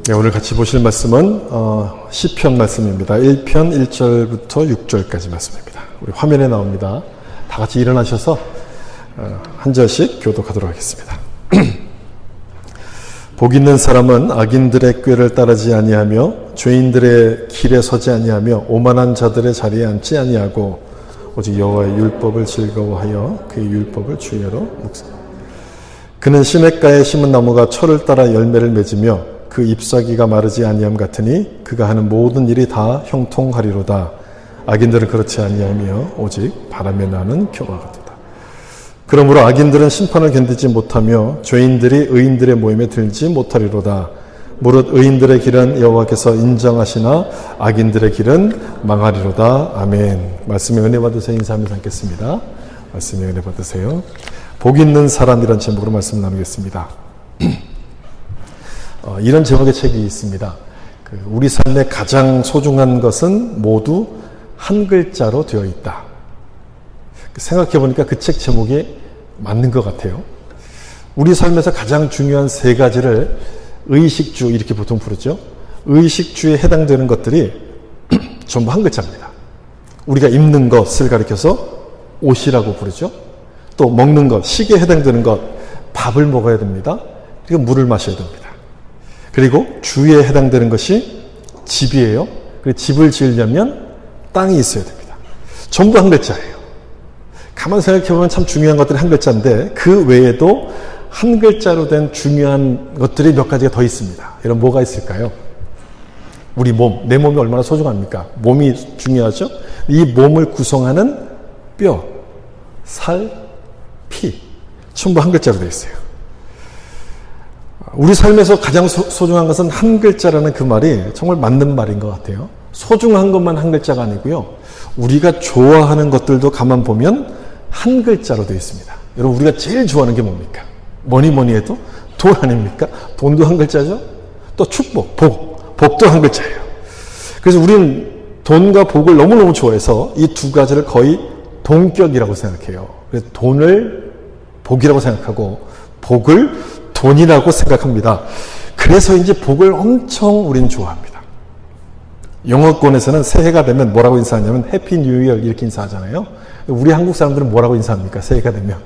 네, 오늘 같이 보실 말씀은 시편 말씀입니다. 1편 1절부터 6절까지 말씀입니다. 우리 화면에 나옵니다. 다 같이 일어나셔서 한 절씩 교독하도록 하겠습니다. 복 있는 사람은 악인들의 꾀를 따르지 아니하며 죄인들의 길에 서지 아니하며 오만한 자들의 자리에 앉지 아니하고 오직 여호와의 율법을 즐거워하여 그의 율법을 주야로 묵상하라. 그는 시냇가에 심은 나무가 철을 따라 열매를 맺으며 그 잎사귀가 마르지 아니함 같으니 그가 하는 모든 일이 다 형통하리로다. 악인들은 그렇지 아니하며 오직 바람에 나는 겨와 같도다. 그러므로 악인들은 심판을 견디지 못하며 죄인들이 의인들의 모임에 들지 못하리로다. 무릇 의인들의 길은 여호와께서 인정하시나 악인들의 길은 망하리로다. 아멘. 말씀에 은혜 받으세요. 인사하면서 함께했습니다. 말씀에 은혜 받으세요. 복 있는 사람이라는 제목으로 말씀 나누겠습니다. 이런 제목의 책이 있습니다. 우리 삶의 가장 소중한 것은 모두 한 글자로 되어 있다. 생각해 보니까 그 책 제목이 맞는 것 같아요. 우리 삶에서 가장 중요한 세 가지를 의식주 이렇게 보통 부르죠. 의식주에 해당되는 것들이 전부 한 글자입니다. 우리가 입는 것을 가리켜서 옷이라고 부르죠. 또 먹는 것, 식에 해당되는 것, 밥을 먹어야 됩니다. 그리고 물을 마셔야 됩니다. 그리고 주에 해당되는 것이 집이에요. 그리고 집을 지으려면 땅이 있어야 됩니다. 전부 한 글자예요. 가만히 생각해보면 참 중요한 것들이 한 글자인데 그 외에도 한 글자로 된 중요한 것들이 몇 가지가 더 있습니다. 이런 뭐가 있을까요? 우리 몸, 내 몸이 얼마나 소중합니까? 몸이 중요하죠? 이 몸을 구성하는 뼈, 살, 피, 전부 한 글자로 되어 있어요. 우리 삶에서 가장 소중한 것은 한 글자라는 그 말이 정말 맞는 말인 것 같아요. 소중한 것만 한 글자가 아니고요. 우리가 좋아하는 것들도 가만 보면 한 글자로 되어 있습니다. 여러분, 우리가 제일 좋아하는 게 뭡니까? 뭐니 해도 돈 아닙니까? 돈도 한 글자죠? 또 축복, 복도 한 글자예요. 그래서 우리는 돈과 복을 너무너무 좋아해서 이 두 가지를 거의 동격이라고 생각해요. 그래서 돈을 복이라고 생각하고 복을 돈이라고 생각합니다. 그래서 이제 복을 엄청 우리는 좋아합니다. 영어권에서는 새해가 되면 뭐라고 인사하냐면 해피 뉴 이어 이렇게 인사하잖아요. 우리 한국 사람들은 뭐라고 인사합니까? 새해가 되면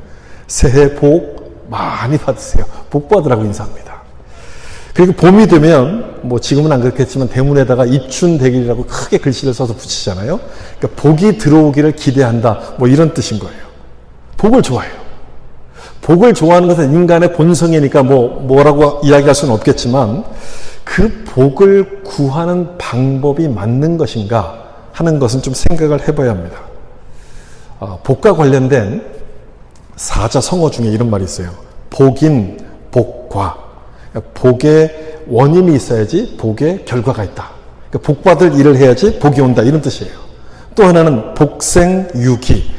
새해 복 많이 받으세요. 복 받으라고 인사합니다. 그리고 봄이 되면 뭐 지금은 안 그렇겠지만 대문에다가 입춘대길이라고 크게 글씨를 써서 붙이잖아요. 그러니까 복이 들어오기를 기대한다. 뭐 이런 뜻인 거예요. 복을 좋아해요. 복을 좋아하는 것은 인간의 본성이니까 뭐라고 이야기할 수는 없겠지만 그 복을 구하는 방법이 맞는 것인가 하는 것은 좀 생각을 해봐야 합니다. 복과 관련된 사자성어 중에 이런 말이 있어요. 복인, 복과. 복의 원인이 있어야지 복의 결과가 있다. 그러니까 복 받을 일을 해야지 복이 온다. 이런 뜻이에요. 또 하나는 복생유기.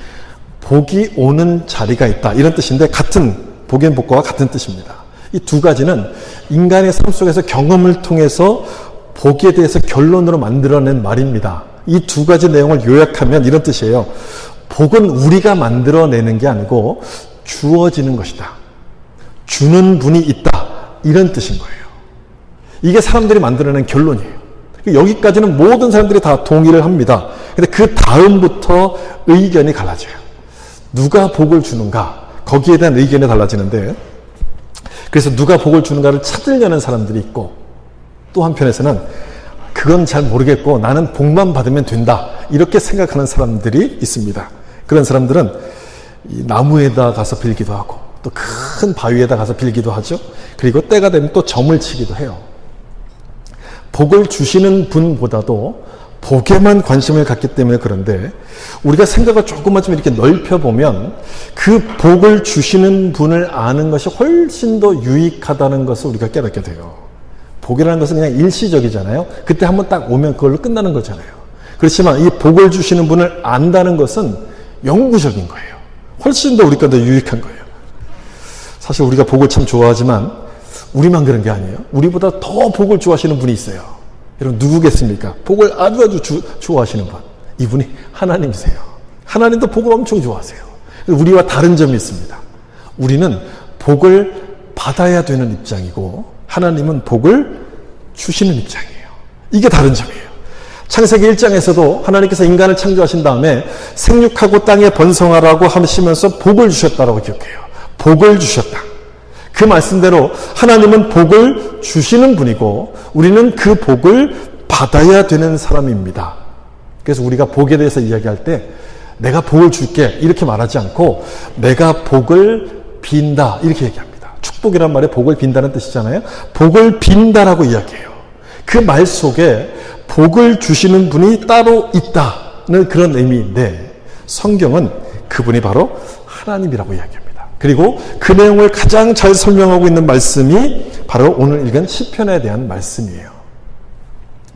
복이 오는 자리가 있다. 이런 뜻인데 같은 복인 복과와 같은 뜻입니다. 이 두 가지는 인간의 삶 속에서 경험을 통해서 복에 대해서 결론으로 만들어낸 말입니다. 이 두 가지 내용을 요약하면 이런 뜻이에요. 복은 우리가 만들어내는 게 아니고 주어지는 것이다. 주는 분이 있다. 이런 뜻인 거예요. 이게 사람들이 만들어낸 결론이에요. 여기까지는 모든 사람들이 다 동의를 합니다. 근데 그 다음부터 의견이 갈라져요. 누가 복을 주는가? 거기에 대한 의견이 달라지는데 그래서 누가 복을 주는가를 찾으려는 사람들이 있고 또 한편에서는 그건 잘 모르겠고 나는 복만 받으면 된다. 이렇게 생각하는 사람들이 있습니다. 그런 사람들은 이 나무에다 가서 빌기도 하고 또 큰 바위에다 가서 빌기도 하죠. 그리고 때가 되면 또 점을 치기도 해요. 복을 주시는 분보다도 복에만 관심을 갖기 때문에 그런데 우리가 생각을 조금만 좀 이렇게 넓혀보면 그 복을 주시는 분을 아는 것이 훨씬 더 유익하다는 것을 우리가 깨닫게 돼요. 복이라는 것은 그냥 일시적이잖아요. 그때 한번 딱 오면 그걸로 끝나는 거잖아요. 그렇지만 이 복을 주시는 분을 안다는 것은 영구적인 거예요. 훨씬 더 우리가 더 유익한 거예요. 사실 우리가 복을 참 좋아하지만 우리만 그런 게 아니에요. 우리보다 더 복을 좋아하시는 분이 있어요. 여러분 누구겠습니까? 복을 아주 좋아하시는 분. 이분이 하나님이세요. 하나님도 복을 엄청 좋아하세요. 우리와 다른 점이 있습니다. 우리는 복을 받아야 되는 입장이고 하나님은 복을 주시는 입장이에요. 이게 다른 점이에요. 창세기 1장에서도 하나님께서 인간을 창조하신 다음에 생육하고 땅에 번성하라고 하시면서 복을 주셨다라고 기억해요. 복을 주셨다. 그 말씀대로 하나님은 복을 주시는 분이고 우리는 그 복을 받아야 되는 사람입니다. 그래서 우리가 복에 대해서 이야기할 때 내가 복을 줄게 이렇게 말하지 않고 내가 복을 빈다 이렇게 얘기합니다. 축복이란 말에 복을 빈다는 뜻이잖아요. 복을 빈다라고 이야기해요. 그 말 속에 복을 주시는 분이 따로 있다는 그런 의미인데 성경은 그분이 바로 하나님이라고 이야기합니다. 그리고 그 내용을 가장 잘 설명하고 있는 말씀이 바로 오늘 읽은 시편에 대한 말씀이에요.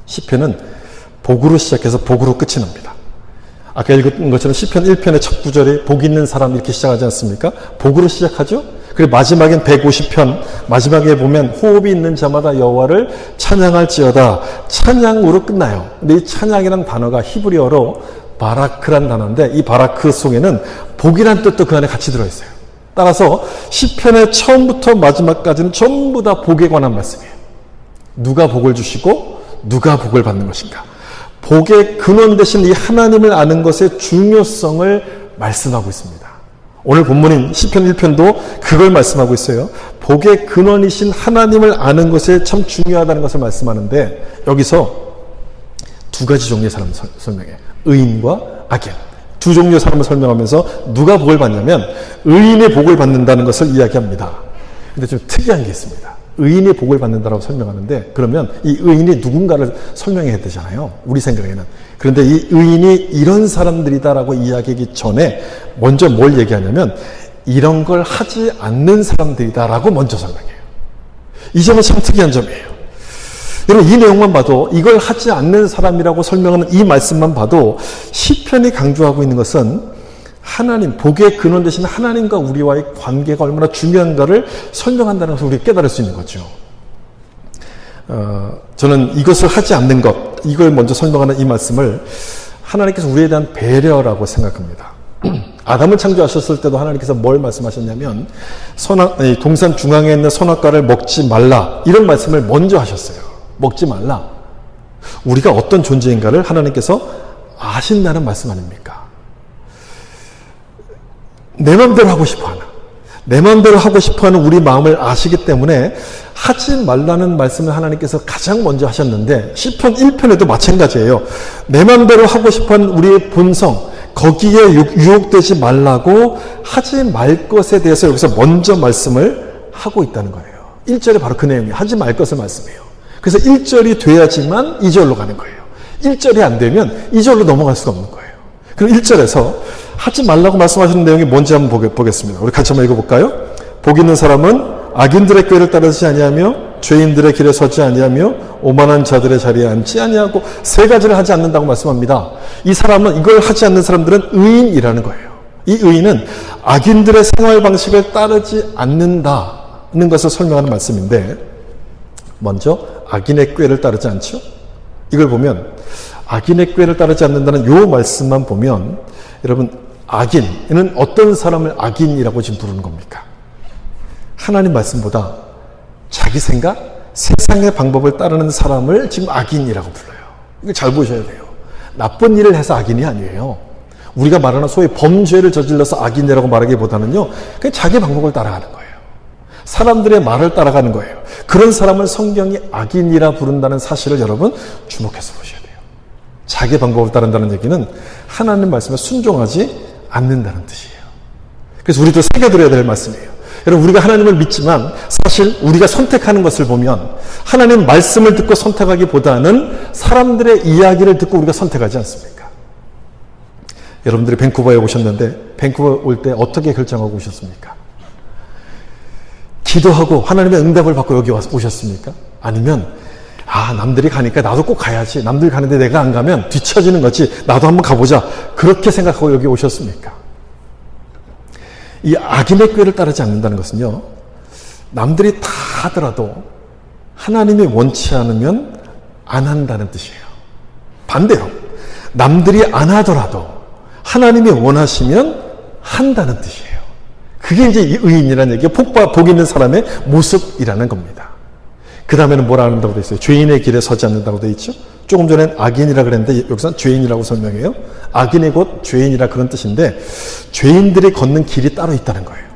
시편은 복으로 시작해서 복으로 끝이 납니다. 아까 읽은 것처럼 시편 1편의 첫 구절에 복 있는 사람 이렇게 시작하지 않습니까? 복으로 시작하죠? 그리고 마지막엔 150편 마지막에 보면 호흡이 있는 자마다 여호와를 찬양할지어다 찬양으로 끝나요. 근데 이 찬양이라는 단어가 히브리어로 바라크란 단어인데 이 바라크 속에는 복이란 뜻도 그 안에 같이 들어있어요. 따라서 시편의 처음부터 마지막까지는 전부 다 복에 관한 말씀이에요. 누가 복을 주시고 누가 복을 받는 것인가. 복의 근원 되신 이 하나님을 아는 것의 중요성을 말씀하고 있습니다. 오늘 본문인 시편 1편도 그걸 말씀하고 있어요. 복의 근원이신 하나님을 아는 것에 참 중요하다는 것을 말씀하는데 여기서 두 가지 종류의 사람을 설명해요. 의인과 악인. 두 종류의 사람을 설명하면서 누가 복을 받냐면 의인의 복을 받는다는 것을 이야기합니다. 근데 좀 특이한 게 있습니다. 의인이 복을 받는다라고 설명하는데 그러면 이 의인이 누군가를 설명해야 되잖아요. 우리 생각에는. 그런데 이 의인이 이런 사람들이다라고 이야기하기 전에 먼저 뭘 얘기하냐면 이런 걸 하지 않는 사람들이다라고 먼저 설명해요. 이 점은 참 특이한 점이에요. 여러분 이 내용만 봐도 이걸 하지 않는 사람이라고 설명하는 이 말씀만 봐도 시편이 강조하고 있는 것은 하나님, 복의 근원 되신 하나님과 우리와의 관계가 얼마나 중요한가를 설명한다는 것을 우리가 깨달을 수 있는 거죠. 저는 이것을 하지 않는 것, 이걸 먼저 설명하는 이 말씀을 하나님께서 우리에 대한 배려라고 생각합니다. 아담을 창조하셨을 때도 하나님께서 뭘 말씀하셨냐면 동산 중앙에 있는 선악과를 먹지 말라 이런 말씀을 먼저 하셨어요. 먹지 말라. 우리가 어떤 존재인가를 하나님께서 아신다는 말씀 아닙니까? 내 마음대로 하고 싶어하는 내 마음대로 하고 싶어하는 우리 마음을 아시기 때문에 하지 말라는 말씀을 하나님께서 가장 먼저 하셨는데 시편 1편에도 마찬가지예요. 내 마음대로 하고 싶어하는 우리의 본성 거기에 유혹되지 말라고 하지 말 것에 대해서 여기서 먼저 말씀을 하고 있다는 거예요. 1절에 바로 그 내용이 하지 말 것을 말씀해요. 그래서 1절이 돼야지만 2절로 가는 거예요. 1절이 안 되면 2절로 넘어갈 수가 없는 거예요. 그럼 1절에서 하지 말라고 말씀하시는 내용이 뭔지 한번 보겠습니다. 우리 같이 한번 읽어볼까요? 복 있는 사람은 악인들의 꾀를 따르지 아니하며 죄인들의 길에 서지 아니하며 오만한 자들의 자리에 앉지 아니하고 세 가지를 하지 않는다고 말씀합니다. 이 사람은 이걸 하지 않는 사람들은 의인이라는 거예요. 이 의인은 악인들의 생활 방식을 따르지 않는다는 것을 설명하는 말씀인데 먼저 악인의 꾀를 따르지 않죠? 이걸 보면 악인의 꾀를 따르지 않는다는 요 말씀만 보면 여러분 악인은 어떤 사람을 악인이라고 지금 부르는 겁니까? 하나님 말씀보다 자기 생각, 세상의 방법을 따르는 사람을 지금 악인이라고 불러요. 이거 잘 보셔야 돼요. 나쁜 일을 해서 악인이 아니에요. 우리가 말하는 소위 범죄를 저질러서 악인이라고 말하기보다는요. 그냥 자기 방법을 따라가는 거예요. 사람들의 말을 따라가는 거예요. 그런 사람을 성경이 악인이라 부른다는 사실을 여러분 주목해서 보셔야 돼요. 자기 방법을 따른다는 얘기는 하나님 말씀에 순종하지 않는다는 뜻이에요. 그래서 우리도 새겨들어야 될 말씀이에요. 여러분 우리가 하나님을 믿지만 사실 우리가 선택하는 것을 보면 하나님 말씀을 듣고 선택하기보다는 사람들의 이야기를 듣고 우리가 선택하지 않습니까? 여러분들이 밴쿠버에 오셨는데 밴쿠버 올 때 어떻게 결정하고 오셨습니까? 기도하고 하나님의 응답을 받고 여기 오셨습니까? 아니면 남들이 가니까 나도 꼭 가야지. 남들이 가는데 내가 안 가면 뒤처지는 거지. 나도 한번 가보자. 그렇게 생각하고 여기 오셨습니까? 이 악인의 꾀를 따르지 않는다는 것은요. 남들이 다 하더라도 하나님이 원치 않으면 안 한다는 뜻이에요. 반대로 남들이 안 하더라도 하나님이 원하시면 한다는 뜻이에요. 그게 이제 이 의인이라는 얘기가 복 있는 사람의 모습이라는 겁니다. 그 다음에는 뭐라 한다고 돼 있어요? 죄인의 길에 서지 않는다고 돼 있죠? 조금 전엔 악인이라 그랬는데 여기서는 죄인이라고 설명해요. 악인이 곧 죄인이라 그런 뜻인데 죄인들이 걷는 길이 따로 있다는 거예요.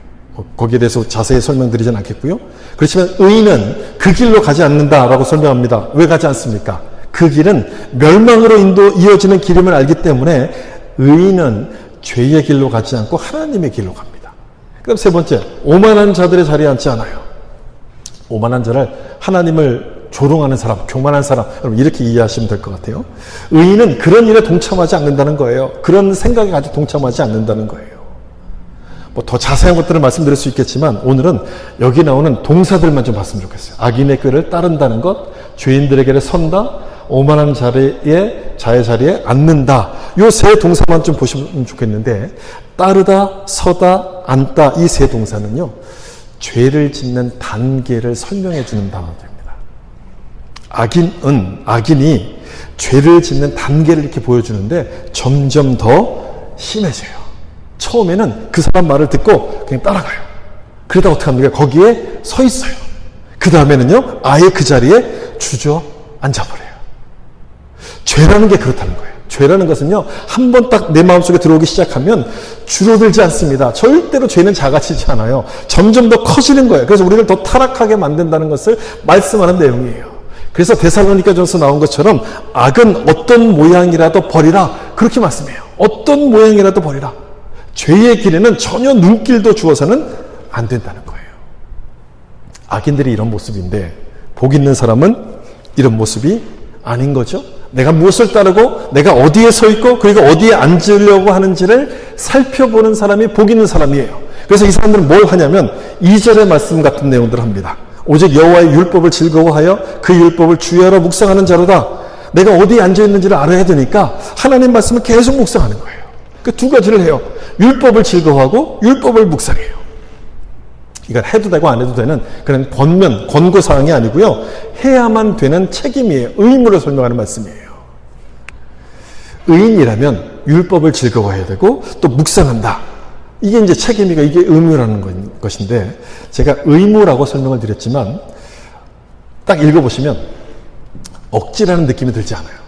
거기에 대해서 자세히 설명드리진 않겠고요. 그렇지만 의인은 그 길로 가지 않는다라고 설명합니다. 왜 가지 않습니까? 그 길은 멸망으로 이어지는 길임을 알기 때문에 의인은 죄의 길로 가지 않고 하나님의 길로 갑니다. 그럼 세 번째, 오만한 자들의 자리에 앉지 않아요. 오만한 자를 하나님을 조롱하는 사람, 교만한 사람, 여러분 이렇게 이해하시면 될 것 같아요. 의인은 그런 일에 동참하지 않는다는 거예요. 그런 생각에 아주 동참하지 않는다는 거예요. 뭐 더 자세한 것들을 말씀드릴 수 있겠지만 오늘은 여기 나오는 동사들만 좀 봤으면 좋겠어요. 악인의 꾀를 따른다는 것, 죄인들에게 선다, 오만한 자의 자리에 앉는다. 요 세 동사만 좀 보시면 좋겠는데 따르다, 서다, 앉다 이 세 동사는요. 죄를 짓는 단계를 설명해 주는 단어들입니다. 악인이 죄를 짓는 단계를 이렇게 보여주는데 점점 더 심해져요. 처음에는 그 사람 말을 듣고 그냥 따라가요. 그러다 어떻게 합니까? 거기에 서 있어요. 그 다음에는요, 아예 그 자리에 주저앉아버려요. 죄라는 게 그렇다는 거예요. 죄라는 것은요, 한 번 딱 내 마음속에 들어오기 시작하면 줄어들지 않습니다. 절대로 죄는 작아지지 않아요. 점점 더 커지는 거예요. 그래서 우리를 더 타락하게 만든다는 것을 말씀하는 내용이에요. 그래서 데살로니가전서 나온 것처럼 악은 어떤 모양이라도 버리라. 그렇게 말씀해요. 어떤 모양이라도 버리라. 죄의 길에는 전혀 눈길도 주어서는 안 된다는 거예요. 악인들이 이런 모습인데 복 있는 사람은 이런 모습이 아닌 거죠. 내가 무엇을 따르고 내가 어디에 서 있고 그리고 어디에 앉으려고 하는지를 살펴보는 사람이 복 있는 사람이에요. 그래서 이 사람들은 뭘 하냐면 2절의 말씀 같은 내용들을 합니다. 오직 여호와의 율법을 즐거워하여 그 율법을 주야로 묵상하는 자로다. 내가 어디에 앉아있는지를 알아야 되니까 하나님 말씀을 계속 묵상하는 거예요. 그 두 가지를 해요. 율법을 즐거워하고 율법을 묵상해요. 이건 해도 되고 안 해도 되는 그런 권고사항이 아니고요. 해야만 되는 책임이에요. 의무를 설명하는 말씀이에요. 의인이라면 율법을 즐거워해야 되고 또 묵상한다. 이게 이제 책임이고 이게 의무라는 것인데 제가 의무라고 설명을 드렸지만 딱 읽어보시면 억지라는 느낌이 들지 않아요.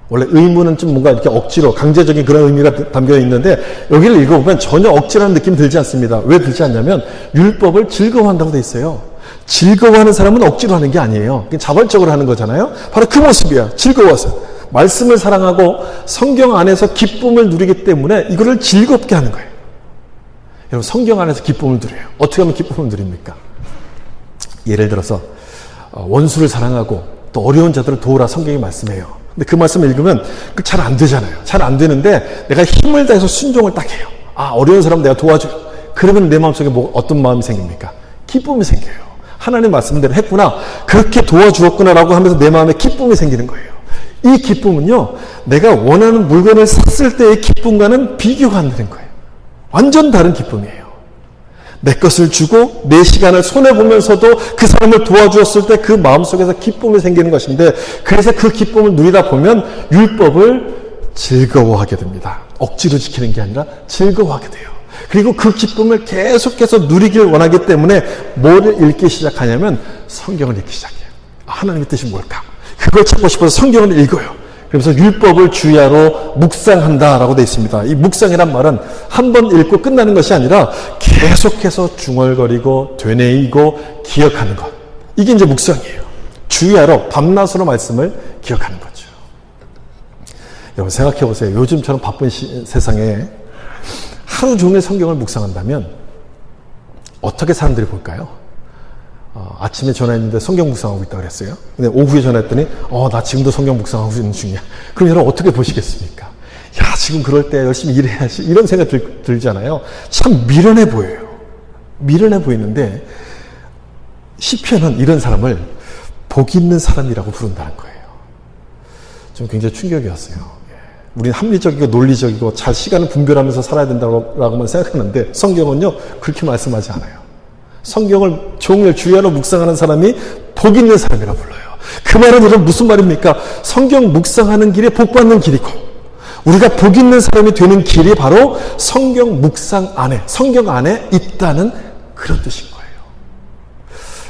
원래 의무는 좀 뭔가 이렇게 억지로 강제적인 그런 의미가 담겨 있는데 여기를 읽어보면 전혀 억지라는 느낌이 들지 않습니다. 왜 들지 않냐면 율법을 즐거워한다고 돼 있어요. 즐거워하는 사람은 억지로 하는 게 아니에요. 자발적으로 하는 거잖아요. 바로 그 모습이야. 즐거워서. 말씀을 사랑하고 성경 안에서 기쁨을 누리기 때문에 이거를 즐겁게 하는 거예요. 여러분 성경 안에서 기쁨을 누려요. 어떻게 하면 기쁨을 누립니까? 예를 들어서 원수를 사랑하고 또 어려운 자들을 도우라 성경이 말씀해요. 근데 그 말씀을 읽으면 잘 안 되잖아요. 잘 안 되는데 내가 힘을 다해서 순종을 딱 해요. 아, 어려운 사람 내가 도와줘요. 그러면 내 마음속에 어떤 마음이 생깁니까? 기쁨이 생겨요. 하나님 말씀대로 했구나. 그렇게 도와주었구나라고 하면서 내 마음에 기쁨이 생기는 거예요. 이 기쁨은요, 내가 원하는 물건을 샀을 때의 기쁨과는 비교가 안 되는 거예요. 완전 다른 기쁨이에요. 내 것을 주고 내 시간을 손해보면서도 그 사람을 도와주었을 때 그 마음속에서 기쁨이 생기는 것인데 그래서 그 기쁨을 누리다 보면 율법을 즐거워하게 됩니다. 억지로 지키는 게 아니라 즐거워하게 돼요. 그리고 그 기쁨을 계속해서 누리길 원하기 때문에 뭐를 읽기 시작하냐면 성경을 읽기 시작해요. 하나님의 뜻이 뭘까? 그걸 찾고 싶어서 성경을 읽어요. 그래서 율법을 주야로 묵상한다라고 되어 있습니다. 이 묵상이란 말은 한 번 읽고 끝나는 것이 아니라 계속해서 중얼거리고 되뇌이고 기억하는 것. 이게 이제 묵상이에요. 주야로 밤낮으로 말씀을 기억하는 거죠. 여러분 생각해 보세요. 요즘처럼 바쁜 세상에 하루 종일 성경을 묵상한다면 어떻게 사람들이 볼까요? 아침에 전화했는데 성경 묵상하고 있다고 그랬어요. 근데 오후에 전화했더니 나 지금도 성경 묵상하고 있는 중이야. 그럼 여러분 어떻게 보시겠습니까? 야, 지금 그럴 때 열심히 일해야지. 이런 생각 들잖아요. 참 미련해 보여요. 미련해 보이는데 시편은 이런 사람을 복 있는 사람이라고 부른다는 거예요. 좀 굉장히 충격이었어요. 우리는 합리적이고 논리적이고 잘 시간을 분별하면서 살아야 된다고만 생각하는데 성경은요 그렇게 말씀하지 않아요. 성경을 종일 주야로 묵상하는 사람이 복 있는 사람이라 불러요. 그 말은 여러분 무슨 말입니까? 성경 묵상하는 길이 복 받는 길이고 우리가 복 있는 사람이 되는 길이 바로 성경 묵상 안에, 성경 안에 있다는 그런 뜻인 거예요.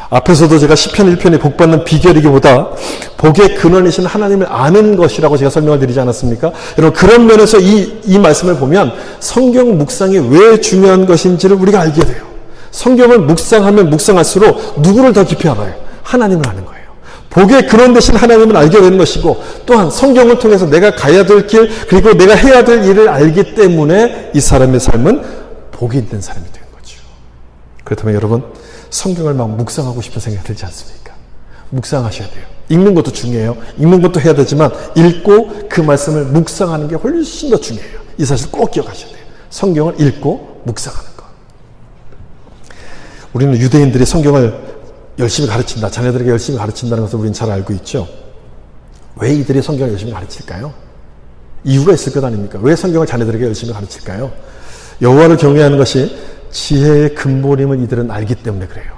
앞에서도 제가 시편 1편이 복받는 비결이기보다 복의 근원이신 하나님을 아는 것이라고 제가 설명을 드리지 않았습니까? 여러분, 그런 면에서 이 말씀을 보면 성경 묵상이 왜 중요한 것인지를 우리가 알게 돼요. 성경을 묵상하면 묵상할수록 누구를 더 깊이 알아요? 하나님을 아는 거예요. 복의 근원 되신 하나님을 알게 되는 것이고, 또한 성경을 통해서 내가 가야 될 길, 그리고 내가 해야 될 일을 알기 때문에 이 사람의 삶은 복이 있는 사람이 되는 거죠. 그렇다면 여러분, 성경을 막 묵상하고 싶은 생각이 들지 않습니까? 묵상하셔야 돼요. 읽는 것도 중요해요. 읽는 것도 해야 되지만 읽고 그 말씀을 묵상하는 게 훨씬 더 중요해요. 이 사실 꼭 기억하셔야 돼요. 성경을 읽고 묵상하는 것. 우리는 유대인들이 성경을 열심히 가르친다, 자녀들에게 열심히 가르친다는 것을 우리는 잘 알고 있죠. 왜 이들이 성경을 열심히 가르칠까요? 이유가 있을 것 아닙니까? 왜 성경을 자녀들에게 열심히 가르칠까요? 여호와를 경외하는 것이 지혜의 근본임을 이들은 알기 때문에 그래요.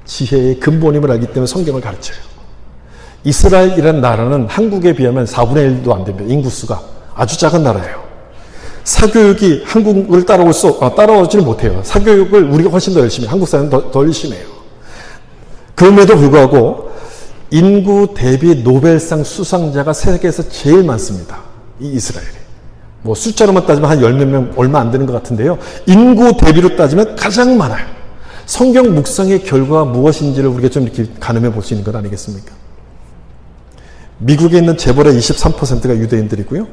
지혜의 근본임을 알기 때문에 성경을 가르쳐요. 이스라엘이라는 나라는 한국에 비하면 4분의 1도 안 됩니다. 인구수가 아주 작은 나라예요. 사교육이 한국을 따라오지는 못해요. 사교육을 우리가 훨씬 더 열심히 해요. 한국 사람은 더 열심히 해요. 그럼에도 불구하고 인구 대비 노벨상 수상자가 세계에서 제일 많습니다. 이 이스라엘이. 뭐 숫자로만 따지면 한 10몇 명 얼마 안 되는 것 같은데요. 인구 대비로 따지면 가장 많아요. 성경 묵상의 결과가 무엇인지를 우리가 좀 이렇게 가늠해 볼 수 있는 것 아니겠습니까? 미국에 있는 재벌의 23%가 유대인들이고요.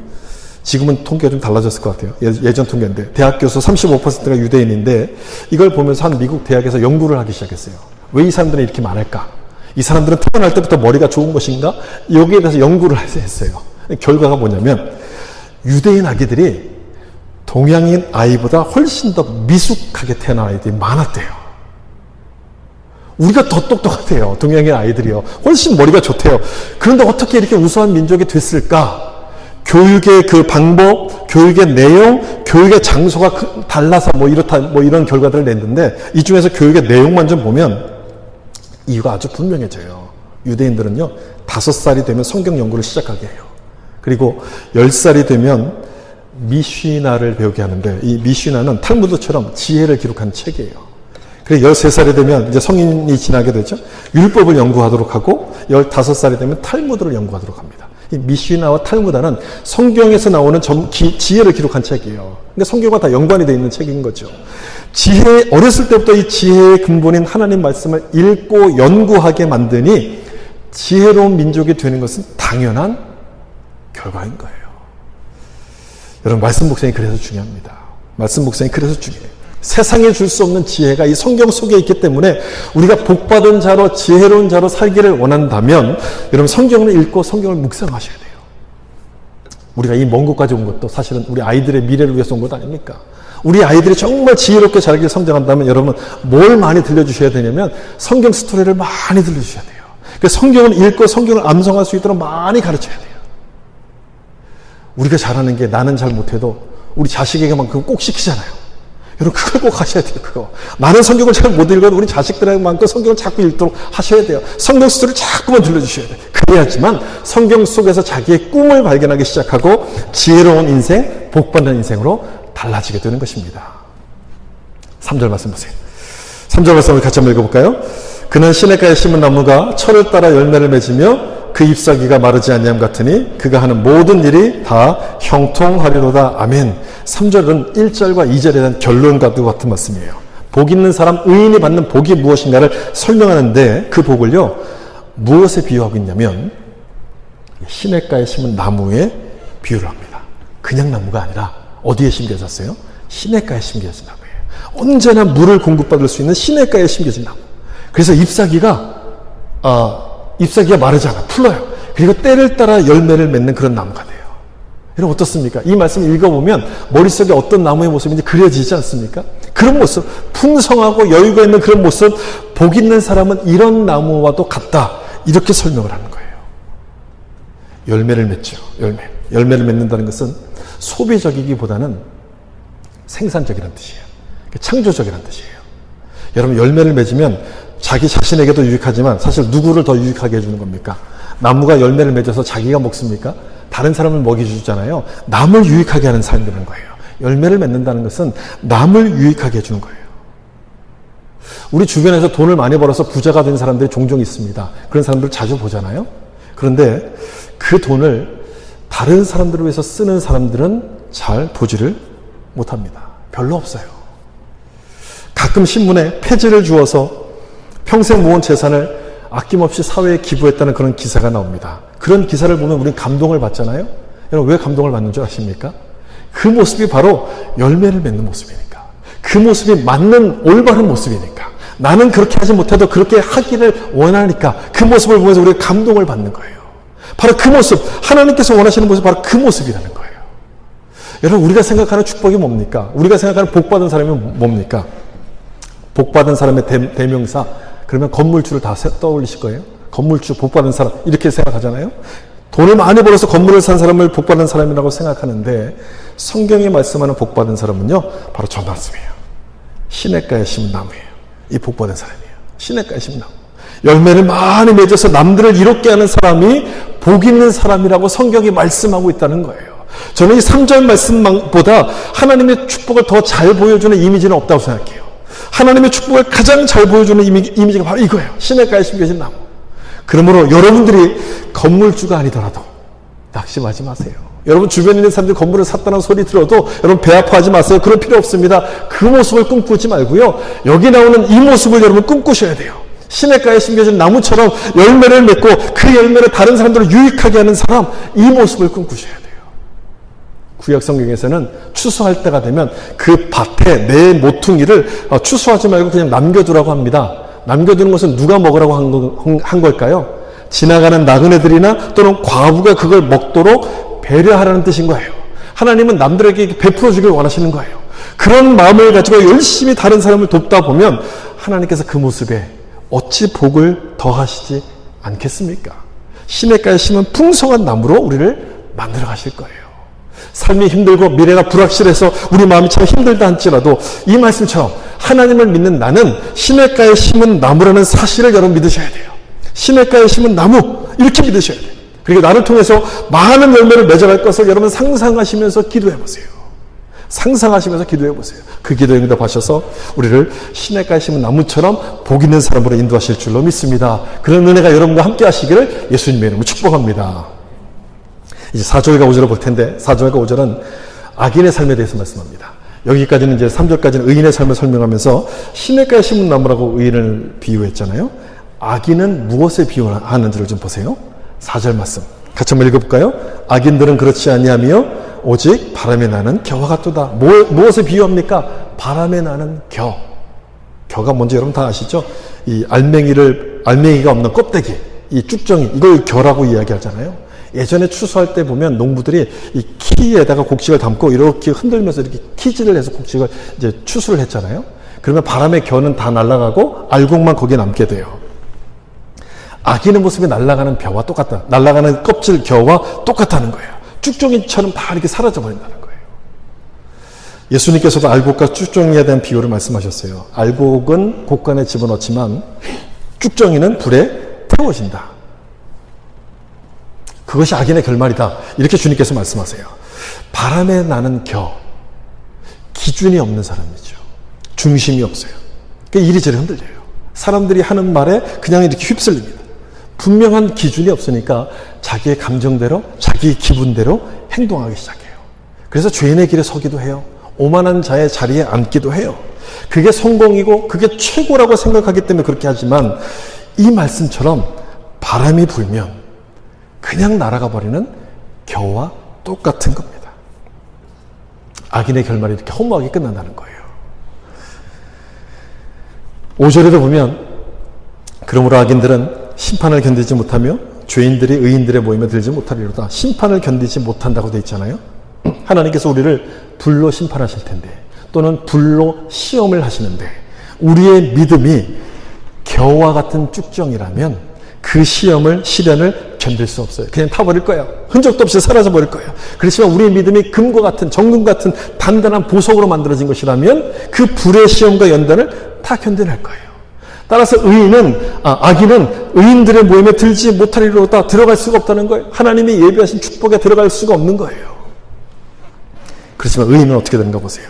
지금은 통계가 좀 달라졌을 것 같아요. 예전 통계인데 대학 교수 35%가 유대인인데 이걸 보면서 한 미국 대학에서 연구를 하기 시작했어요. 왜 이 사람들은 이렇게 많을까? 이 사람들은 태어날 때부터 머리가 좋은 것인가? 여기에 대해서 연구를 했어요. 결과가 뭐냐면 유대인 아기들이 동양인 아이보다 훨씬 더 미숙하게 태어난 아이들이 많았대요. 우리가 더 똑똑하대요. 동양인 아이들이요. 훨씬 머리가 좋대요. 그런데 어떻게 이렇게 우수한 민족이 됐을까? 교육의 그 방법, 교육의 내용, 교육의 장소가 달라서 이런 결과들을 냈는데 이 중에서 교육의 내용만 좀 보면 이유가 아주 분명해져요. 유대인들은요, 5살이 되면 성경 연구를 시작하게 해요. 그리고 10살이 되면 미쉬나를 배우게 하는데 이 미쉬나는 탈무드처럼 지혜를 기록한 책이에요. 그리고 13살이 되면 이제 성인이 지나게 되죠. 율법을 연구하도록 하고 15살이 되면 탈무드를 연구하도록 합니다. 이 미쉬나와 탈무다는 성경에서 나오는 지혜를 기록한 책이에요. 근데 성경과 다 연관이 되어 있는 책인 거죠. 어렸을 때부터 이 지혜의 근본인 하나님 말씀을 읽고 연구하게 만드니 지혜로운 민족이 되는 것은 당연한 결과인 거예요. 여러분, 말씀 묵상이 그래서 중요합니다. 말씀 묵상이 그래서 중요해요. 세상에 줄 수 없는 지혜가 이 성경 속에 있기 때문에 우리가 복받은 자로 지혜로운 자로 살기를 원한다면 여러분 성경을 읽고 성경을 묵상하셔야 돼요. 우리가 이 먼 곳까지 온 것도 사실은 우리 아이들의 미래를 위해서 온 것 아닙니까? 우리 아이들이 정말 지혜롭게 자라길 성장한다면 여러분 뭘 많이 들려주셔야 되냐면 성경 스토리를 많이 들려주셔야 돼요. 그래서 성경을 읽고 성경을 암송할 수 있도록 많이 가르쳐야 돼요. 우리가 잘하는 게 나는 잘 못해도 우리 자식에게만 그거 꼭 시키잖아요. 여러분 그걸 꼭 하셔야 돼요. 그거. 나는 성경을 잘 못 읽어도 우리 자식들에게만큼 성경을 자꾸 읽도록 하셔야 돼요. 성경 스토리를 자꾸만 들려주셔야 돼요. 그래야지만 성경 속에서 자기의 꿈을 발견하기 시작하고 지혜로운 인생, 복받는 인생으로 달라지게 되는 것입니다. 3절 말씀 보세요. 3절 말씀을 같이 한번 읽어볼까요? 그는 시냇가에 심은 나무가 철을 따라 열매를 맺으며 그 잎사귀가 마르지 아니함 같으니 그가 하는 모든 일이 다 형통하리로다. 아멘. 3절은 1절과 2절에 대한 결론과도 같은 말씀이에요. 복 있는 사람, 의인이 받는 복이 무엇인가를 설명하는데 그 복을요, 무엇에 비유하고 있냐면 시냇가에 심은 나무에 비유를 합니다. 그냥 나무가 아니라 어디에 심겨졌어요? 시냇가에 심겨진 나무예요. 언제나 물을 공급받을 수 있는 시냇가에 심겨진 나무. 그래서 잎사귀가 마르지 않아. 풀러요. 그리고 때를 따라 열매를 맺는 그런 나무가 돼요. 여러분 어떻습니까? 이 말씀을 읽어보면 머릿속에 어떤 나무의 모습인지 그려지지 않습니까? 그런 모습, 풍성하고 여유가 있는 그런 모습, 복 있는 사람은 이런 나무와도 같다. 이렇게 설명을 하는 거예요. 열매를 맺죠. 열매를 맺는다는 것은 소비적이기보다는 생산적이라는 뜻이에요. 창조적이라는 뜻이에요. 여러분 열매를 맺으면 자기 자신에게도 유익하지만 사실 누구를 더 유익하게 해주는 겁니까? 나무가 열매를 맺어서 자기가 먹습니까? 다른 사람을 먹여주잖아요. 남을 유익하게 하는 사람이 되는 거예요. 열매를 맺는다는 것은 남을 유익하게 해주는 거예요. 우리 주변에서 돈을 많이 벌어서 부자가 된 사람들이 종종 있습니다. 그런 사람들 자주 보잖아요. 그런데 그 돈을 다른 사람들을 위해서 쓰는 사람들은 잘 보지를 못합니다. 별로 없어요. 가끔 신문에 폐지를 주어서 평생 모은 재산을 아낌없이 사회에 기부했다는 그런 기사가 나옵니다. 그런 기사를 보면 우리는 감동을 받잖아요. 여러분, 왜 감동을 받는 줄 아십니까? 그 모습이 바로 열매를 맺는 모습이니까. 그 모습이 맞는 올바른 모습이니까. 나는 그렇게 하지 못해도 그렇게 하기를 원하니까 그 모습을 보면서 우리가 감동을 받는 거예요. 바로 그 모습, 하나님께서 원하시는 모습이 바로 그 모습이라는 거예요. 여러분, 우리가 생각하는 축복이 뭡니까? 우리가 생각하는 복받은 사람이 뭡니까? 복받은 사람의 대명사, 그러면 건물주를 다 떠올리실 거예요. 건물주, 복받은 사람, 이렇게 생각하잖아요. 돈을 많이 벌어서 건물을 산 사람을 복받은 사람이라고 생각하는데, 성경이 말씀하는 복받은 사람은요, 바로 저 말씀이에요. 시냇가에 심은 나무예요. 이 복받은 사람이에요. 시냇가에 심은 나무. 열매를 많이 맺어서 남들을 이롭게 하는 사람이 복 있는 사람이라고 성경이 말씀하고 있다는 거예요. 저는 이 3절 말씀보다 하나님의 축복을 더 잘 보여주는 이미지는 없다고 생각해요. 하나님의 축복을 가장 잘 보여주는 이미지가 바로 이거예요. 시냇가에 심겨진 나무. 그러므로 여러분들이 건물주가 아니더라도 낙심하지 마세요. 여러분 주변에 있는 사람들이 건물을 샀다는 소리 들어도 여러분 배 아파하지 마세요. 그럴 필요 없습니다. 그 모습을 꿈꾸지 말고요. 여기 나오는 이 모습을 여러분 꿈꾸셔야 돼요. 시냇가에 심겨진 나무처럼 열매를 맺고 그 열매를 다른 사람들을 유익하게 하는 사람, 이 모습을 꿈꾸셔야 돼요. 구약 성경에서는 추수할 때가 되면 그 밭에 내 모퉁이를 추수하지 말고 그냥 남겨두라고 합니다. 남겨두는 것은 누가 먹으라고 한 걸까요? 지나가는 나그네들이나 또는 과부가 그걸 먹도록 배려하라는 뜻인 거예요. 하나님은 남들에게 베풀어 주길 원하시는 거예요. 그런 마음을 가지고 열심히 다른 사람을 돕다 보면 하나님께서 그 모습에 어찌 복을 더하시지 않겠습니까? 시냇가에 심은 풍성한 나무로 우리를 만들어 가실 거예요. 삶이 힘들고 미래가 불확실해서 우리 마음이 참 힘들다 할지라도 이 말씀처럼 하나님을 믿는 나는 시냇가에 심은 나무라는 사실을 여러분 믿으셔야 돼요. 시냇가에 심은 나무, 이렇게 믿으셔야 돼요. 그리고 나를 통해서 많은 열매를 맺어갈 것을 여러분 상상하시면서 기도해 보세요. 상상하시면서 기도해 보세요. 그 기도에 응답하셔서 우리를 시냇가에 심은 나무처럼 복 있는 사람으로 인도하실 줄로 믿습니다. 그런 은혜가 여러분과 함께 하시기를 예수님의 이름으로 축복합니다. 이제 4절과 5절을 볼 텐데 4절과 5절은 악인의 삶에 대해서 말씀합니다. 여기까지는 이제 3절까지는 의인의 삶을 설명하면서 시냇가에 심은 나무라고 의인을 비유했잖아요. 악인은 무엇에 비유하는지를 좀 보세요. 4절 말씀 같이 한번 읽어볼까요? 악인들은 그렇지 아니하며 오직 바람에 나는 겨와 같도다. 무엇에 비유합니까? 바람에 나는 겨. 겨가 뭔지 여러분 다 아시죠? 이 알맹이가 없는 껍데기, 이 쭉정이, 이걸 겨라고 이야기하잖아요. 예전에 추수할 때 보면 농부들이 이 키에다가 곡식을 담고 이렇게 흔들면서 이렇게 키질을 해서 곡식을 이제 추수를 했잖아요. 그러면 바람에 겨는 다 날아가고 알곡만 거기에 남게 돼요. 악인의 모습이 날아가는 벼와 똑같다. 날아가는 껍질 겨와 똑같다는 거예요. 쭉종이처럼 다 이렇게 사라져버린다는 거예요. 예수님께서도 알곡과 쭉종이에 대한 비유를 말씀하셨어요. 알곡은 곡간에 집어넣지만 쭉종이는 불에 태워진다. 그것이 악인의 결말이다. 이렇게 주님께서 말씀하세요. 바람에 나는 겨. 기준이 없는 사람이죠. 중심이 없어요. 그러니까 이리저리 흔들려요. 사람들이 하는 말에 그냥 이렇게 휩쓸립니다. 분명한 기준이 없으니까 자기의 감정대로, 자기 기분대로 행동하기 시작해요. 그래서 죄인의 길에 서기도 해요. 오만한 자의 자리에 앉기도 해요. 그게 성공이고 그게 최고라고 생각하기 때문에 그렇게 하지만 이 말씀처럼 바람이 불면 그냥 날아가 버리는 겨와 똑같은 겁니다. 악인의 결말이 이렇게 허무하게 끝난다는 거예요. 5절에도 보면 그러므로 악인들은 심판을 견디지 못하며 죄인들이 의인들의 모임에 들지 못하리로다. 심판을 견디지 못한다고 되어 있잖아요. 하나님께서 우리를 불로 심판하실 텐데 또는 불로 시험을 하시는데 우리의 믿음이 겨와 같은 쭉정이라면 그 시련을 견딜 수 없어요. 그냥 타버릴 거예요. 흔적도 없이 사라져버릴 거예요. 그렇지만 우리의 믿음이 금과 같은 정금 같은 단단한 보석으로 만들어진 것이라면 그 불의 시험과 연단을 다 견뎌낼 거예요. 따라서 악인은 의인들의 모임에 들지 못하리로다. 들어갈 수가 없다는 거예요. 하나님이 예비하신 축복에 들어갈 수가 없는 거예요. 그렇지만 의인은 어떻게 되는가 보세요.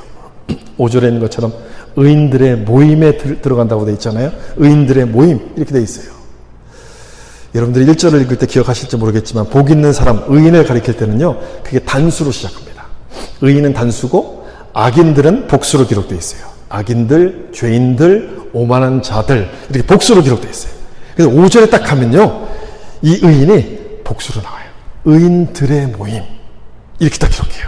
5절에 있는 것처럼 의인들의 모임에 들어간다고 되어 있잖아요. 의인들의 모임 이렇게 되어 있어요. 여러분들이 1절을 읽을 때 기억하실지 모르겠지만 복 있는 사람, 의인을 가리킬 때는요. 그게 단수로 시작합니다. 의인은 단수고 악인들은 복수로 기록되어 있어요. 악인들, 죄인들, 오만한 자들 이렇게 복수로 기록되어 있어요. 그래서 5절에 딱 가면요. 이 의인이 복수로 나와요. 의인들의 모임 이렇게 딱 기록해요.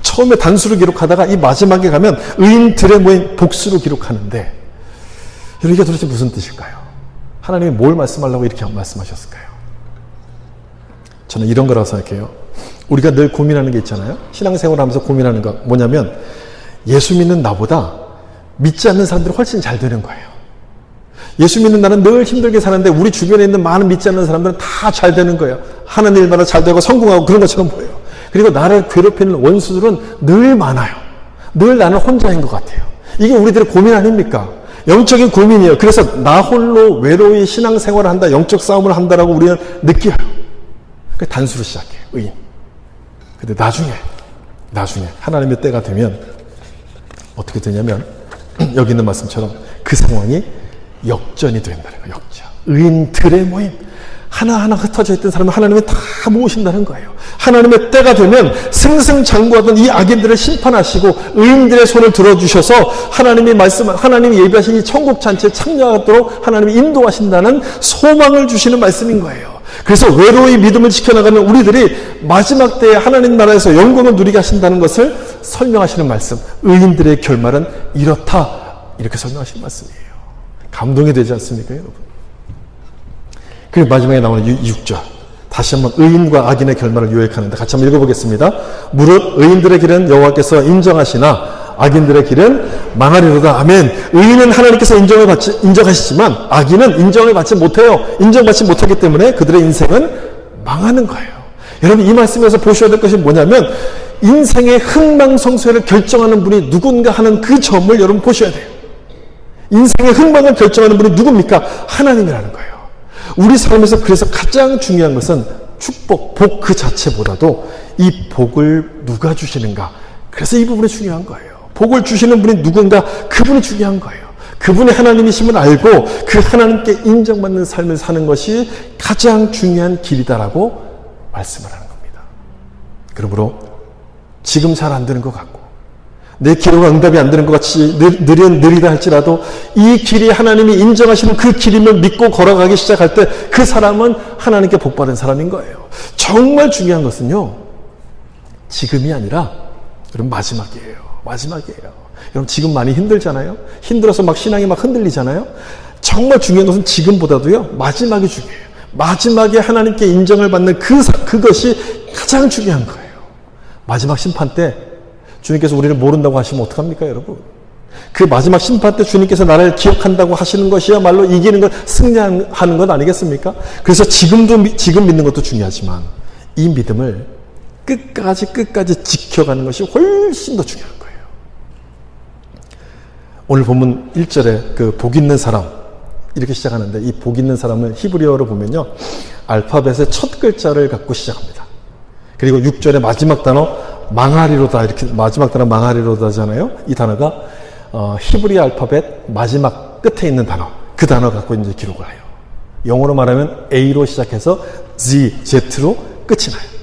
처음에 단수로 기록하다가 이 마지막에 가면 의인들의 모임 복수로 기록하는데 여러분 이게 도대체 무슨 뜻일까요? 하나님이 뭘 말씀하려고 이렇게 말씀하셨을까요? 저는 이런 거라고 생각해요. 우리가 늘 고민하는 게 있잖아요. 신앙생활을 하면서 고민하는 거 뭐냐면 예수 믿는 나보다 믿지 않는 사람들이 훨씬 잘 되는 거예요. 예수 믿는 나는 늘 힘들게 사는데 우리 주변에 있는 많은 믿지 않는 사람들은 다 잘 되는 거예요. 하는 일마다 잘 되고 성공하고 그런 것처럼 보여요. 그리고 나를 괴롭히는 원수들은 늘 많아요. 늘 나는 혼자인 것 같아요. 이게 우리들의 고민 아닙니까? 영적인 고민이에요. 그래서 나 홀로 외로이 신앙생활을 한다, 영적 싸움을 한다라고 우리는 느껴요. 그 단수로 시작해요. 의인. 근데 나중에 하나님의 때가 되면 어떻게 되냐면 여기 있는 말씀처럼 그 상황이 역전이 된다는 거예요. 역전. 의인들의 모임. 하나하나 흩어져 있던 사람을 하나님이 다 모으신다는 거예요. 하나님의 때가 되면 승승장구하던 이 악인들을 심판하시고 의인들의 손을 들어주셔서 하나님이 예비하신 이 천국 잔치에 참여하도록 하나님이 인도하신다는 소망을 주시는 말씀인 거예요. 그래서 외로이 믿음을 지켜나가는 우리들이 마지막 때에 하나님 나라에서 영광을 누리게 하신다는 것을 설명하시는 말씀. 의인들의 결말은 이렇다. 이렇게 설명하시는 말씀이에요. 감동이 되지 않습니까, 여러분? 그리고 마지막에 나오는 6절. 다시 한번 의인과 악인의 결말을 요약하는데 같이 한번 읽어보겠습니다. 무릇 의인들의 길은 여호와께서 인정하시나 악인들의 길은 망하리로다. 아멘. 의인은 하나님께서 인정하시지만 악인은 인정을 받지 못해요. 인정받지 못하기 때문에 그들의 인생은 망하는 거예요. 여러분 이 말씀에서 보셔야 될 것이 뭐냐면 인생의 흥망성쇠를 결정하는 분이 누군가 하는 그 점을 여러분 보셔야 돼요. 인생의 흥망을 결정하는 분이 누굽니까? 하나님이라는 거예요. 우리 삶에서 그래서 가장 중요한 것은 축복, 복 그 자체보다도 이 복을 누가 주시는가. 그래서 이 부분이 중요한 거예요. 복을 주시는 분이 누군가, 그분이 중요한 거예요. 그분이 하나님이심을 알고 그 하나님께 인정받는 삶을 사는 것이 가장 중요한 길이다라고 말씀을 하는 겁니다. 그러므로 지금 잘 안 되는 것 같고 내 기도가 응답이 안 되는 것 같이 느리다 할지라도 이 길이 하나님이 인정하시는 그 길임을 믿고 걸어가기 시작할 때 그 사람은 하나님께 복받은 사람인 거예요. 정말 중요한 것은요. 지금이 아니라 여러분 마지막이에요. 여러분 지금 많이 힘들잖아요. 힘들어서 막 신앙이 막 흔들리잖아요. 정말 중요한 것은 지금보다도요. 마지막이 중요해요. 마지막에 하나님께 인정을 받는 그것이 가장 중요한 거예요. 마지막 심판 때 주님께서 우리를 모른다고 하시면 어떡합니까, 여러분? 그 마지막 심판 때 주님께서 나를 기억한다고 하시는 것이야말로 이기는 것, 승리하는 것 아니겠습니까? 그래서 지금 믿는 것도 중요하지만 이 믿음을 끝까지 지켜가는 것이 훨씬 더 중요한 거예요. 오늘 본문 1절에 그 복 있는 사람 이렇게 시작하는데 이 복 있는 사람을 히브리어로 보면요. 알파벳의 첫 글자를 갖고 시작합니다. 그리고 6절의 마지막 단어 망하리로다 이렇게 마지막 단어 망하리로다잖아요. 이 단어가 히브리 알파벳 마지막 끝에 있는 단어 그 단어 갖고 이제 기록을 해요. 영어로 말하면 A로 시작해서 Z로 끝이 나요.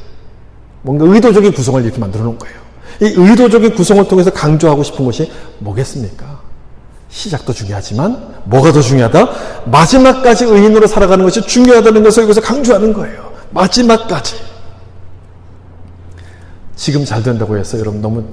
뭔가 의도적인 구성을 이렇게 만들어 놓은 거예요. 이 의도적인 구성을 통해서 강조하고 싶은 것이 뭐겠습니까? 시작도 중요하지만 뭐가 더 중요하다? 마지막까지 의인으로 살아가는 것이 중요하다는 것을 여기서 강조하는 거예요. 마지막까지. 지금 잘 된다고 해서 여러분 너무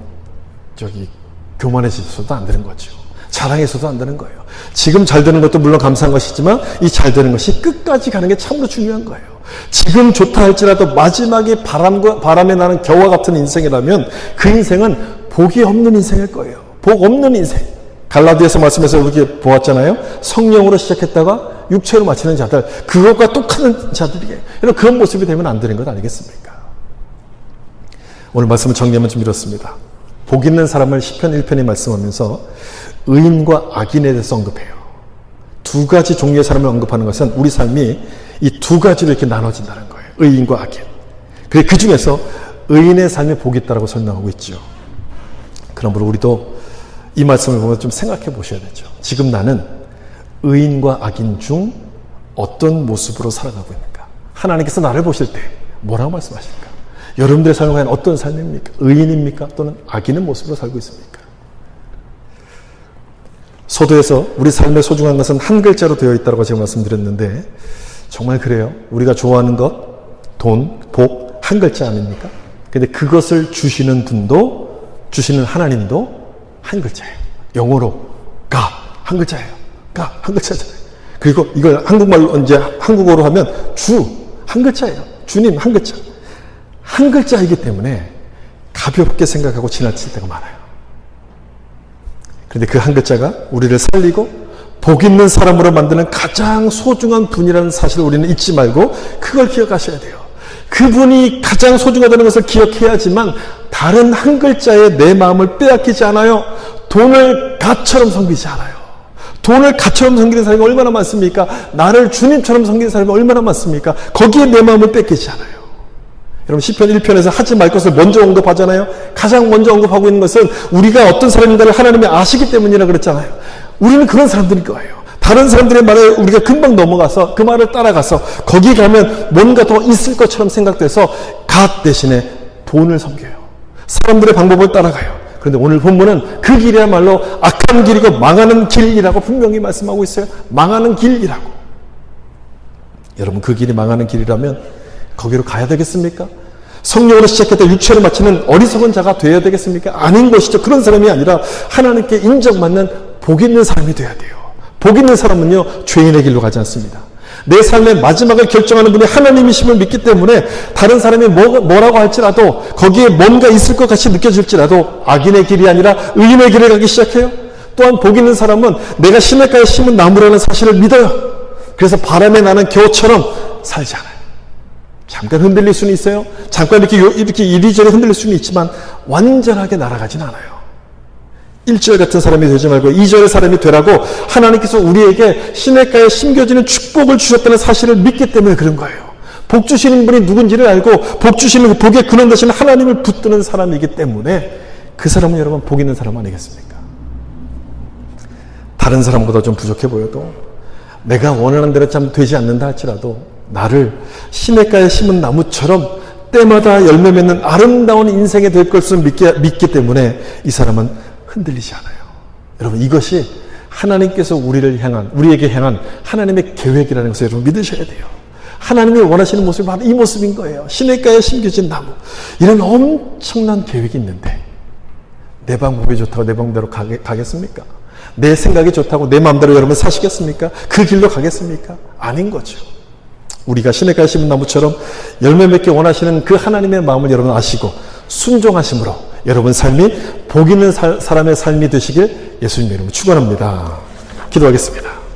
교만해져서도 안 되는 거죠. 자랑해서도 안 되는 거예요. 지금 잘 되는 것도 물론 감사한 것이지만 이 잘 되는 것이 끝까지 가는 게 참으로 중요한 거예요. 지금 좋다 할지라도 마지막에 바람에 나는 겨와 같은 인생이라면 그 인생은 복이 없는 인생일 거예요. 복 없는 인생. 갈라디아서 말씀에서 이렇게 보았잖아요. 성령으로 시작했다가 육체로 마치는 자들, 그것과 똑같은 자들이에요. 여러분 그런 모습이 되면 안 되는 것 아니겠습니까? 오늘 말씀을 정리하면 좀 이렇습니다. 복 있는 사람을 시편 1편이 말씀하면서 의인과 악인에 대해서 언급해요. 두 가지 종류의 사람을 언급하는 것은 우리 삶이 이 두 가지로 이렇게 나눠진다는 거예요. 의인과 악인. 그리고 그 중에서 의인의 삶에 복이 있다고 설명하고 있죠. 그러므로 우리도 이 말씀을 보면 좀 생각해 보셔야 되죠. 지금 나는 의인과 악인 중 어떤 모습으로 살아가고 있는가? 하나님께서 나를 보실 때 뭐라고 말씀하실까? 여러분들의 삶은 과연 어떤 삶입니까? 의인입니까? 또는 악인의 모습으로 살고 있습니까? 서두에서 우리 삶의 소중한 것은 한 글자로 되어 있다고 제가 말씀드렸는데 정말 그래요. 우리가 좋아하는 것, 돈, 복, 한 글자 아닙니까? 근데 그것을 주시는 분도, 주시는 하나님도 한 글자예요. 영어로 God, 한 글자예요. God, 한 글자잖아요. 그리고 이걸 한국말로 이제 한국어로 하면 주, 한 글자예요. 주님, 한 글자. 한 글자이기 때문에 가볍게 생각하고 지나칠 때가 많아요. 그런데 그 한 글자가 우리를 살리고 복 있는 사람으로 만드는 가장 소중한 분이라는 사실을 우리는 잊지 말고 그걸 기억하셔야 돼요. 그분이 가장 소중하다는 것을 기억해야지만 다른 한 글자에 내 마음을 빼앗기지 않아요. 돈을 가처럼 섬기지 않아요. 돈을 가처럼 섬기는 사람이 얼마나 많습니까? 나를 주님처럼 섬기는 사람이 얼마나 많습니까? 거기에 내 마음을 뺏기지 않아요. 여러분 시편 1편에서 하지 말 것을 먼저 언급하잖아요. 가장 먼저 언급하고 있는 것은 우리가 어떤 사람인가를 하나님이 아시기 때문이라 그랬잖아요. 우리는 그런 사람들일 거예요. 다른 사람들의 말에 우리가 금방 넘어가서 그 말을 따라가서 거기 가면 뭔가 더 있을 것처럼 생각돼서 갓 대신에 돈을 섬겨요. 사람들의 방법을 따라가요. 그런데 오늘 본문은 그 길이야말로 악한 길이고 망하는 길이라고 분명히 말씀하고 있어요. 망하는 길이라고. 여러분 그 길이 망하는 길이라면 거기로 가야 되겠습니까? 성령으로 시작했다 육체를 마치는 어리석은 자가 되어야 되겠습니까? 아닌 것이죠. 그런 사람이 아니라 하나님께 인정받는 복 있는 사람이 되어야 돼요. 복 있는 사람은요 죄인의 길로 가지 않습니다. 내 삶의 마지막을 결정하는 분이 하나님이심을 믿기 때문에 다른 사람이 뭐라고 할지라도 거기에 뭔가 있을 것 같이 느껴질지라도 악인의 길이 아니라 의인의 길을 가기 시작해요. 또한 복 있는 사람은 내가 시냇가에 심은 나무라는 사실을 믿어요. 그래서 바람에 나는 겨처럼 살지 않아요. 잠깐 흔들릴 수는 있어요. 잠깐 이렇게 이리저리 흔들릴 수는 있지만 완전하게 날아가진 않아요. 1절 같은 사람이 되지 말고 2절의 사람이 되라고 하나님께서 우리에게 시냇가에 심겨지는 축복을 주셨다는 사실을 믿기 때문에 그런 거예요. 복 주시는 분이 누군지를 알고 복 주시는 그 복의 근원 되시는 하나님을 붙드는 사람이기 때문에 그 사람은 여러분 복 있는 사람 아니겠습니까? 다른 사람보다 좀 부족해 보여도 내가 원하는 대로 참 되지 않는다 할지라도 나를 시냇가에 심은 나무처럼 때마다 열매 맺는 아름다운 인생이 될 것을 믿기 때문에 이 사람은 흔들리지 않아요. 여러분 이것이 하나님께서 우리에게 향한 하나님의 계획이라는 것을 여러분 믿으셔야 돼요. 하나님이 원하시는 모습이 바로 이 모습인 거예요. 시냇가에 심겨진 나무. 이런 엄청난 계획이 있는데 내 방법이 좋다고 내 방법대로 가겠습니까? 내 생각이 좋다고 내 마음대로 여러분 사시겠습니까? 그 길로 가겠습니까? 아닌 거죠. 우리가 시냇가에 심은 나무처럼 열매 맺기 원하시는 그 하나님의 마음을 여러분 아시고 순종하심으로 여러분 삶이 복 있는 사람의 삶이 되시길 예수님 이름으로 축원합니다. 기도하겠습니다.